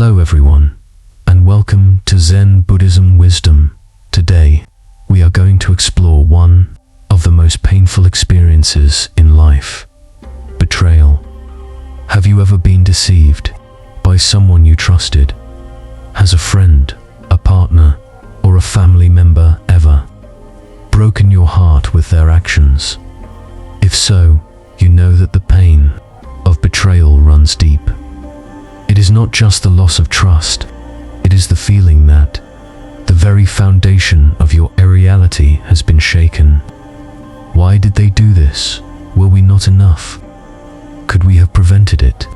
Hello everyone, and welcome to Zen Buddhism Wisdom. Today, we are going to explore one of the most painful experiences in life: betrayal. Have you ever been deceived by someone you trusted? Has a friend, a partner, or a family member ever broken your heart with their actions? If so, you know that the pain of betrayal runs deep. It is not just the loss of trust, it is the feeling that the very foundation of your reality has been shaken. Why did they do this? Were we not enough? Could we have prevented it?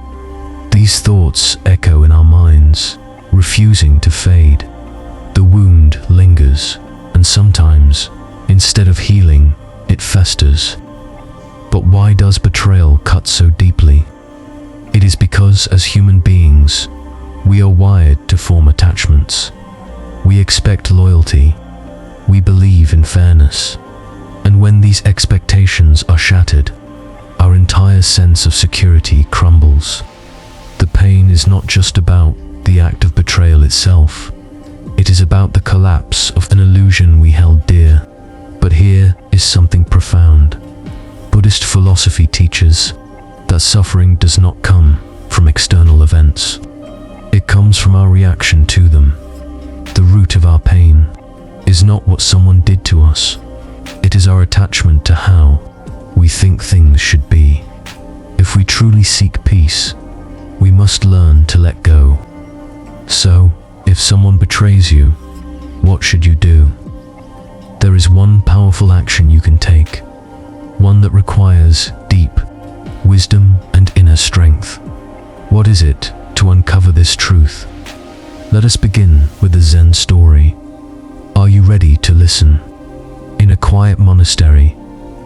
These thoughts echo in our minds, refusing to fade. The wound lingers, and sometimes, instead of healing, it festers. But why does betrayal cut so deeply? It is because, as human beings, we are wired to form attachments. We expect loyalty. We believe in fairness. And when these expectations are shattered, our entire sense of security crumbles. The pain is not just about the act of betrayal itself. It is about the collapse of an illusion we held dear. But here is something profound. Buddhist philosophy teaches that suffering does not come from external events. It comes from our reaction to them. The root of our pain is not what someone did to us. It is our attachment to how we think things should be. If we truly seek peace, we must learn to let go. So, if someone betrays you, what should you do? There is one powerful action you can take, one that requires deep wisdom and inner strength. What is it to uncover this truth? Let us begin with a Zen story. Are you ready to listen? In a quiet monastery,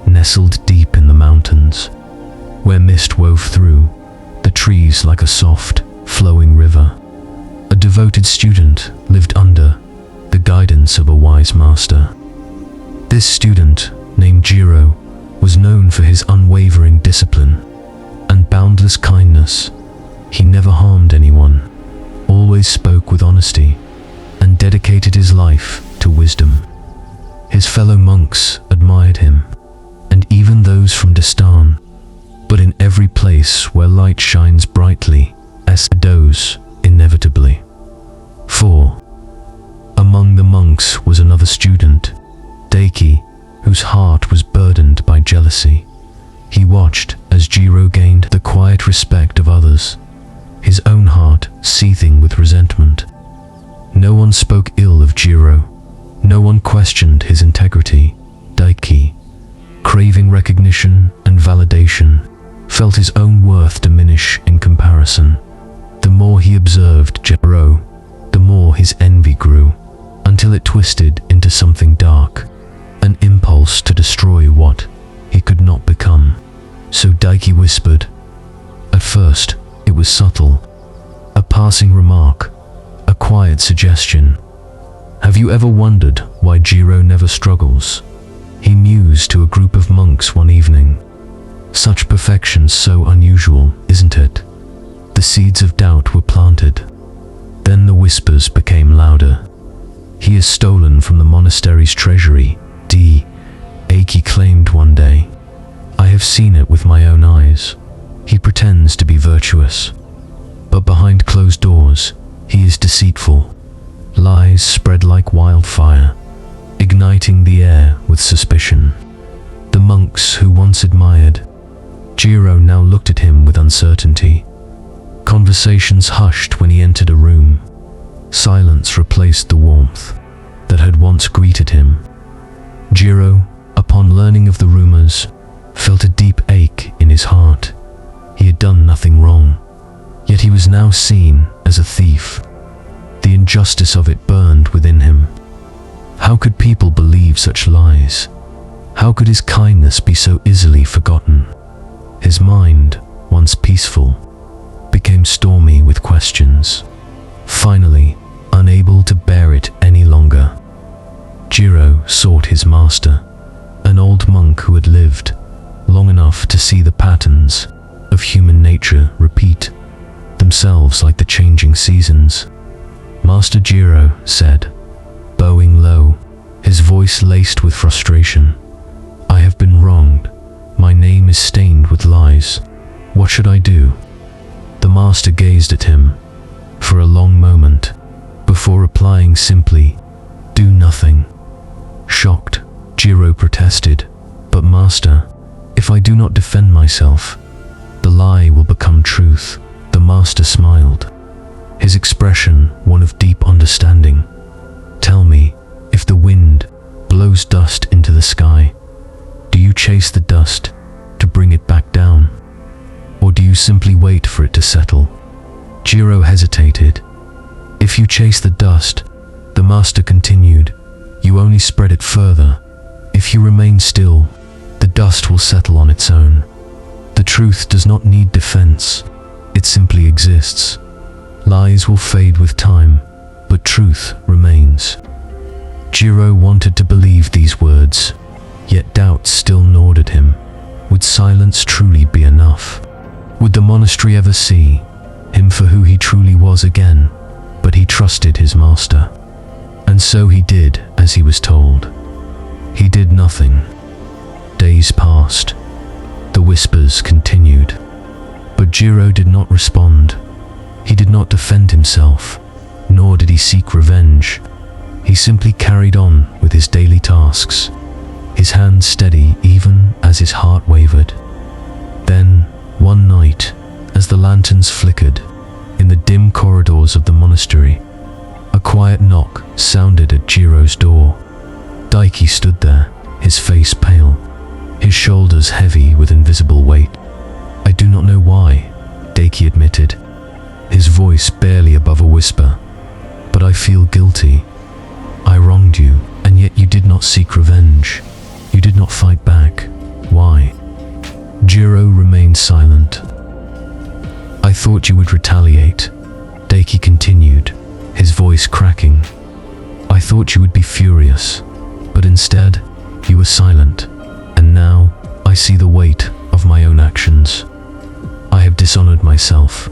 nestled deep in the mountains, where mist wove through the trees like a soft, flowing river, a devoted student lived under the guidance of a wise master. This student, named Jiro, was known for his unwavering discipline and boundless kindness. He never harmed anyone, always spoke with honesty, and dedicated his life to wisdom. His fellow monks admired him, and even those from Dastan. But in every place where light shines brightly, shadows inevitably. For among the monks was another student, Daiki, whose heart was burdened by jealousy. He watched as Jiro gained the quiet respect of others, his own heart seething with resentment. No one spoke ill of Jiro. No one questioned his integrity. Daiki, craving recognition and validation, felt his own worth diminish in comparison. The more he observed Jiro, the more his envy grew, until it twisted into something dark, an impulse to destroy what he could not become. So Daiki whispered. At first, it was subtle, a passing remark, a quiet suggestion. Have you ever wondered why Jiro never struggles? He mused to a group of monks one evening. Such perfection's so unusual, isn't it? The seeds of doubt were planted. Then the whispers became louder. He is stolen from the monastery's treasury, Daiki claimed one day. I have seen it with my own eyes. He pretends to be virtuous, but behind closed doors, he is deceitful. Lies spread like wildfire, igniting the air with suspicion. The monks who once admired Jiro now looked at him with uncertainty. Conversations hushed when he entered a room. Silence replaced the warmth that had once greeted him. Jiro, upon learning of the rumors, felt a deep ache in his heart. He had done nothing wrong, yet he was now seen as a thief. The injustice of it burned within him. How could people believe such lies? How could his kindness be so easily forgotten? His mind, once peaceful, became stormy with questions. Finally, unable to bear it any longer, Jiro sought his master, an old monk who had lived long enough to see the patterns of human nature repeat. themselves like the changing seasons. Master Jiro said, bowing low, his voice laced with frustration, I have been wronged. My name is stained with lies. What should I do? The master gazed at him for a long moment before replying simply, do nothing. Shocked, Jiro protested, but master, if I do not defend myself, the lie will become truth. The master smiled, his expression one of deep understanding. Tell me, if the wind blows dust into the sky, do you chase the dust to bring it back down? Or do you simply wait for it to settle? Jiro hesitated. If you chase the dust, the master continued, you only spread it further. If you remain still, the dust will settle on its own. The truth does not need defense. It simply exists. Lies will fade with time, but truth remains. Jiro wanted to believe these words, yet doubt still gnawed at him. Would silence truly be enough? Would the monastery ever see him for who he truly was again? But he trusted his master, and so he did as he was told. He did nothing. Days passed. The whispers continued. But Jiro did not respond. He did not defend himself, nor did he seek revenge. He simply carried on with his daily tasks, his hands steady even as his heart wavered. Then, one night, as the lanterns flickered in the dim corridors of the monastery, a quiet knock sounded at Jiro's door. Daiki stood there, his face pale, his shoulders heavy with invisible weight. I do not know why, Daiki admitted, his voice barely above a whisper, but I feel guilty. I wronged you, and yet you did not seek revenge. You did not fight back. Why? Jiro remained silent. I thought you would retaliate, Daiki continued, his voice cracking. I thought you would be furious, but instead, you were silent, and now I see the weight of my own actions. I have dishonored myself.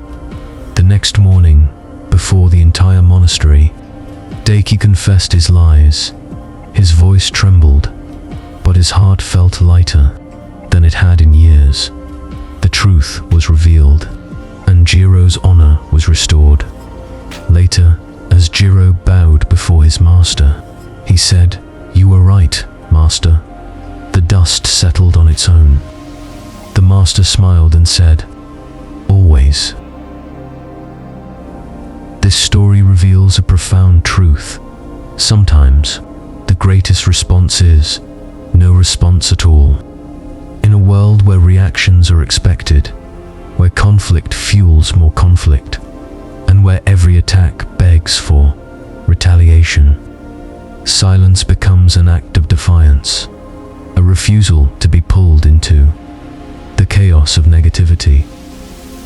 The next morning, before the entire monastery, Daiki confessed his lies. His voice trembled, but his heart felt lighter than it had in years. The truth was revealed, and Jiro's honor was restored. Later, as Jiro bowed before his master, he said, "You were right, master. The dust settled on its own." The master smiled and said, "Always." This story reveals a profound truth. Sometimes, the greatest response is no response at all. In a world where reactions are expected, where conflict fuels more conflict, and where every attack begs for retaliation, silence becomes an act of defiance, a refusal to be pulled into the chaos of negativity.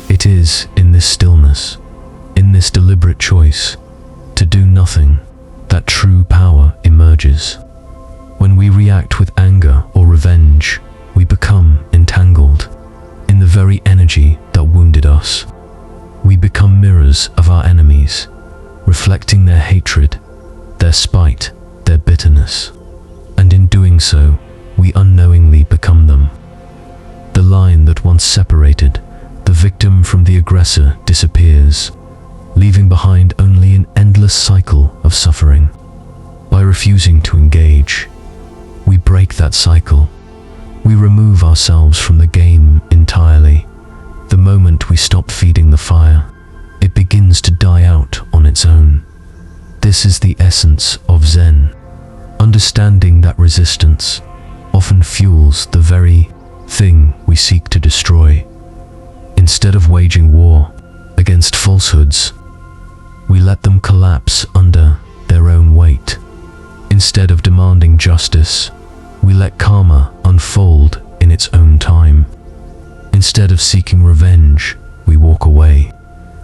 It is in this stillness, in this deliberate choice to do nothing, that true power emerges. When we react with anger or revenge, we become entangled in the very energy that wounded us. We become mirrors of our enemies, reflecting their hatred, their spite, their bitterness, and in doing so, we unknowingly become them. The line that once separated the victim from the aggressor disappears, leaving behind only an endless cycle of suffering. By refusing to engage, we break that cycle. We remove ourselves from the game entirely. The moment we stop feeding the fire, it begins to die out on its own. This is the essence of Zen, understanding that resistance often fuels the very thing we seek to destroy. Instead of waging war against falsehoods, we let them collapse under their own weight. Instead of demanding justice, we let karma unfold in its own time. Instead of seeking revenge, we walk away,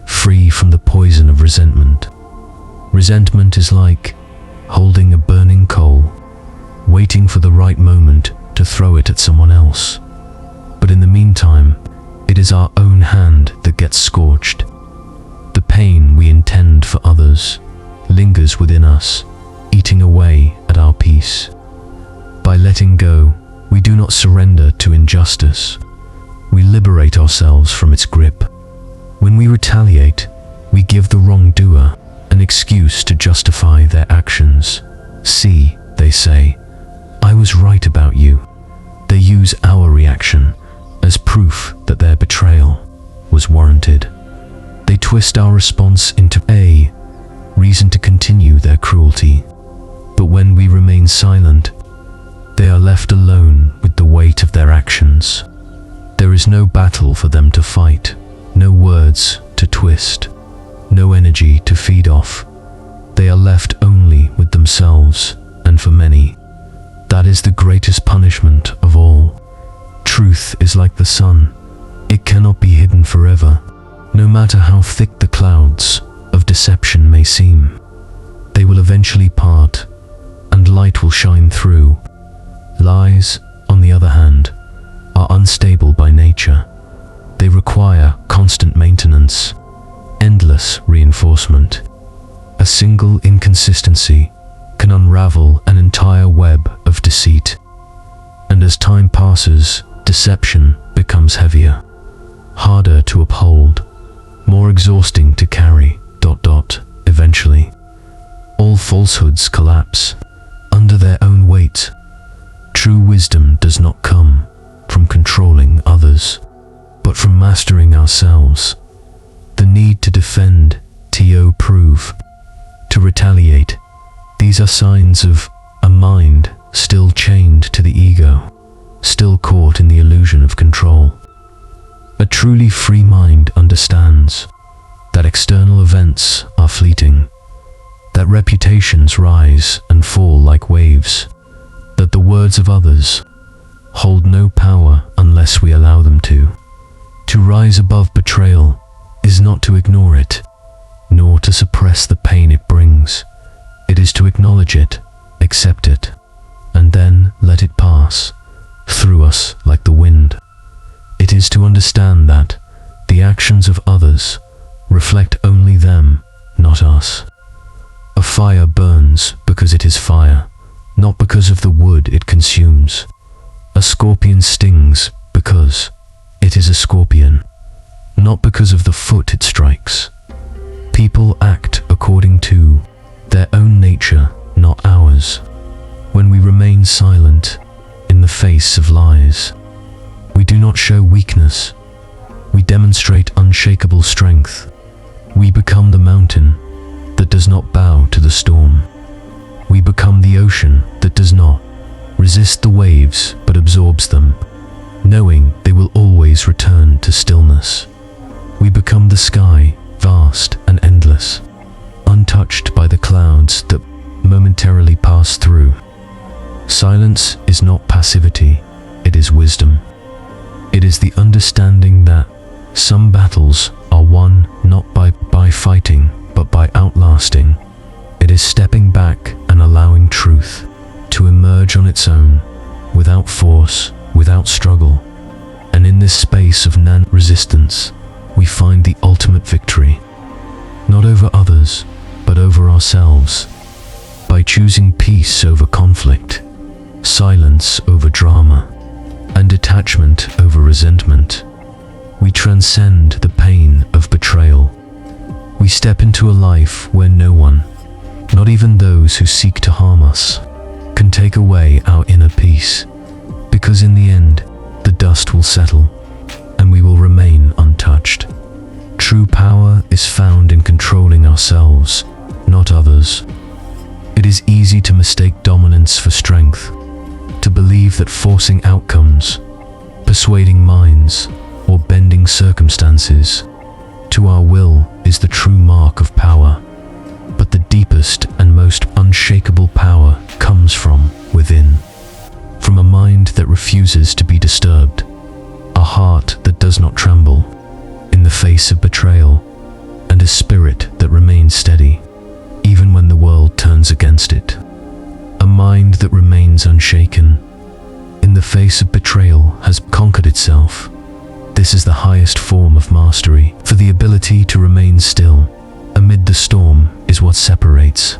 free from the poison of resentment. Resentment is like holding a burning coal, waiting for the right moment to throw it at someone else. But in the meantime, it is our own hand that gets scorched. pain we intend for others lingers within us, eating away at our peace. By letting go, we do not surrender to injustice. We liberate ourselves from its grip. When we retaliate, we give the wrongdoer an excuse to justify their actions. "See," they say, "I was right about you." They use our reaction as proof that their betrayal was warranted. They twist our response into a reason to continue their cruelty. But when we remain silent, they are left alone with the weight of their actions. There is no battle for them to fight, no words to twist, no energy to feed off. They are left only with themselves, and for many, that is the greatest punishment of all. Truth is like the sun. It cannot be hidden forever, no matter how thick the clouds of deception may seem. They will eventually part, and light will shine through. Lies, on the other hand, are unstable by nature. They require constant maintenance, endless reinforcement. A single inconsistency can unravel an entire web of deceit. And as time passes, deception becomes heavier, harder to uphold, more exhausting to carry. Eventually, all falsehoods collapse under their own weight. True wisdom does not come from controlling others, but from mastering ourselves. The need to defend, to prove, to retaliate, these are signs of a mind still chained to the ego, still caught in the illusion of control. A truly free mind understands that external events are fleeting, that reputations rise and fall like waves, that the words of others hold no power unless we allow them to. To rise above betrayal is not to ignore it, nor to suppress the pain it brings. It is to acknowledge it, accept it, and then let it pass through us like the wind. It is to understand that the actions of others reflect only them, not us. A fire burns because it is fire, not because of the wood it consumes. A scorpion stings because it is a scorpion, not because of the foot it strikes. People act according to their own nature, not ours. When we remain silent in the face of lies, we do not show weakness. We demonstrate unshakable strength. We become the mountain that does not bow to the storm. We become the ocean that does not resist the waves but absorbs them, knowing they will always return to stillness. We become the sky, vast and endless, untouched by the clouds that momentarily pass through. Silence is not passivity, it is wisdom. It is the understanding that some battles are won not by fighting, but by outlasting. It is stepping back and allowing truth to emerge on its own, without force, without struggle. And in this space of non-resistance, we find the ultimate victory, not over others, but over ourselves. By choosing peace over conflict, silence over drama, and detachment over resentment, we transcend the pain of betrayal. We step into a life where no one, not even those who seek to harm us, can take away our inner peace, because in the end, the dust will settle, and we will remain untouched. True power is found in controlling ourselves, not others. It is easy to mistake dominance for strength, to believe that forcing outcomes, persuading minds, or bending circumstances to our will is the true mark of power. But the deepest and most unshakable power comes from within, from a mind that refuses to be disturbed, a heart that does not tremble in the face of betrayal, and a spirit that remains steady even when the world turns against it. A mind that remains unshaken in the face of betrayal has conquered itself. This is the highest form of mastery, for the ability to remain still the storm is what separates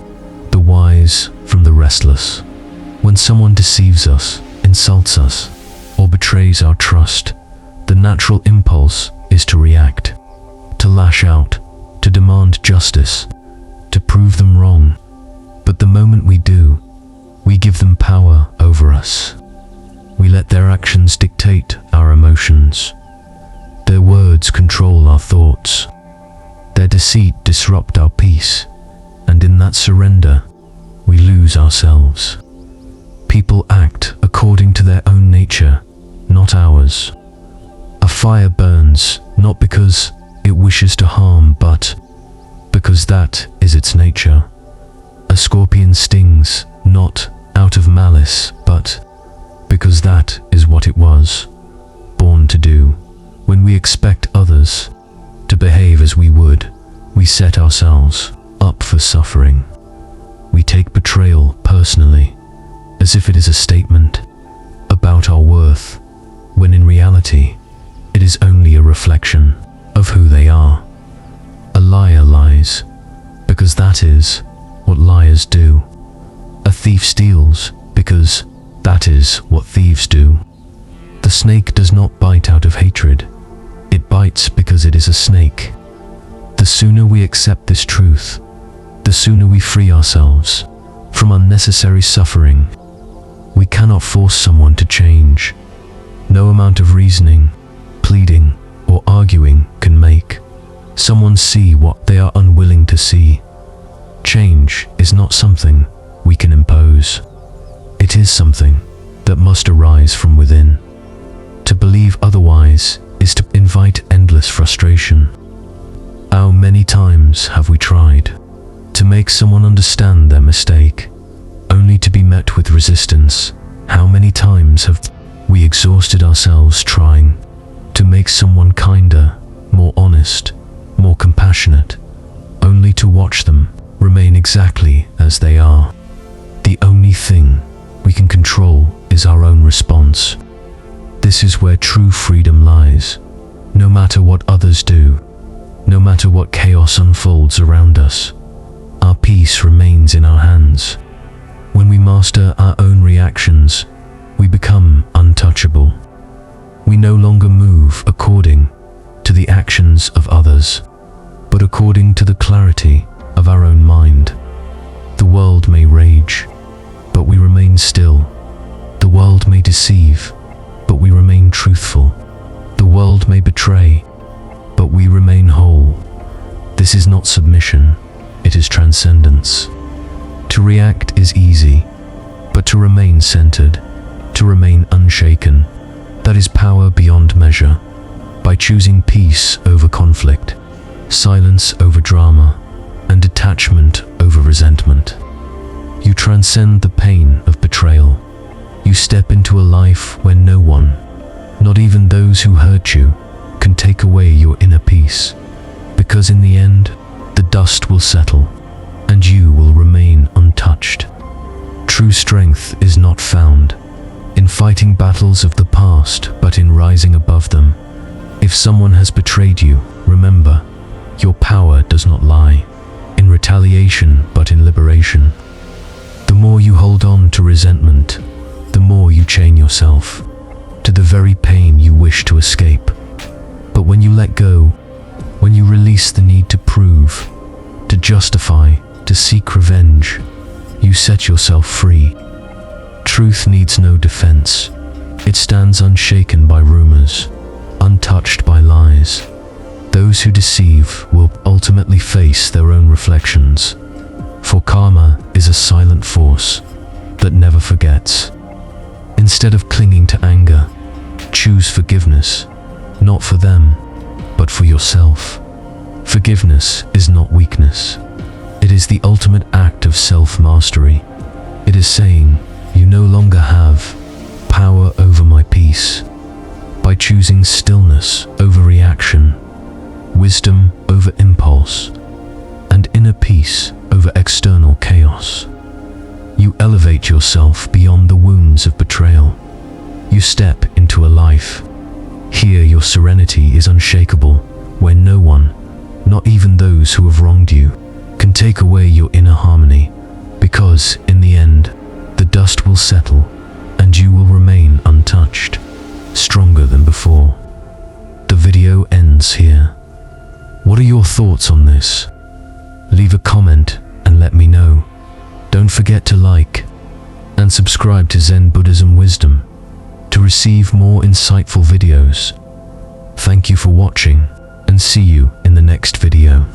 the wise from the restless. When someone deceives us, insults us, or betrays our trust, the natural impulse is to react, to lash out, to demand justice, to prove them wrong. But the moment we do, we give them power over us. We let their actions dictate our emotions. Their words control our thoughts. Their deceit disrupt our peace, and in that surrender, we lose ourselves. People act according to their own nature, not ours. A fire burns not because it wishes to harm, but because that is its nature. A scorpion stings not out of malice, but because that is what it was born to do. When we expect others to behave as we would, we set ourselves up for suffering. We take betrayal personally, as if it is a statement about our worth, when in reality, it is only a reflection of who they are. A liar lies because that is what liars do. A thief steals because that is what thieves do. The snake does not bite out of hatred. It bites because it is a snake. The sooner we accept this truth, the sooner we free ourselves from unnecessary suffering. We cannot force someone to change. No amount of reasoning, pleading, or arguing can make someone see what they are unwilling to see. Change is not something we can impose. It is something that must arise from within. To believe otherwise is to invite endless frustration. How many times have we tried to make someone understand their mistake, only to be met with resistance? How many times have we exhausted ourselves trying to make someone kinder, more honest, more compassionate, only to watch them remain exactly as they are? The only thing we can control is our own response. This is where true freedom lies. No matter what others do, no matter what chaos unfolds around us, our peace remains in our hands. When we master our own reactions, we become untouchable. We no longer move according to the actions of others, but according to the clarity of our own mind. The world may rage, but we remain still. The world may deceive, but we remain truthful. The world may betray, but we remain whole. This is not submission, it is transcendence. To react is easy, but to remain centered, to remain unshaken, that is power beyond measure. By choosing peace over conflict, silence over drama, and detachment over resentment, you transcend the pain of betrayal. You step into a life where no one, not even those who hurt you, can take away your inner peace. Because in the end, the dust will settle, and you will remain untouched. True strength is not found in fighting battles of the past, but in rising above them. If someone has betrayed you, remember, your power does not lie in retaliation, but in liberation. The more you hold on to resentment, the more you chain yourself to the very pain you wish to escape. But when you let go, when you release the need to prove, to justify, to seek revenge, you set yourself free. Truth needs no defense. It stands unshaken by rumors, untouched by lies. Those who deceive will ultimately face their own reflections. For karma is a silent force that never forgets. Instead of clinging to anger, choose forgiveness, not for them, but for yourself. Forgiveness is not weakness. It is the ultimate act of self-mastery. It is saying, you no longer have power over my peace. By choosing stillness over reaction, wisdom over impulse, and inner peace over external chaos, you elevate yourself beyond the wounds of betrayal. You step into a life. Here your serenity is unshakable, where no one, not even those who have wronged you, take away your inner harmony, because in the end, the dust will settle and you will remain untouched, stronger than before. The video ends here. What are your thoughts on this? Leave a comment and let me know. Don't forget to like and subscribe to Zen Buddhism Wisdom to receive more insightful videos. Thank you for watching and see you in the next video.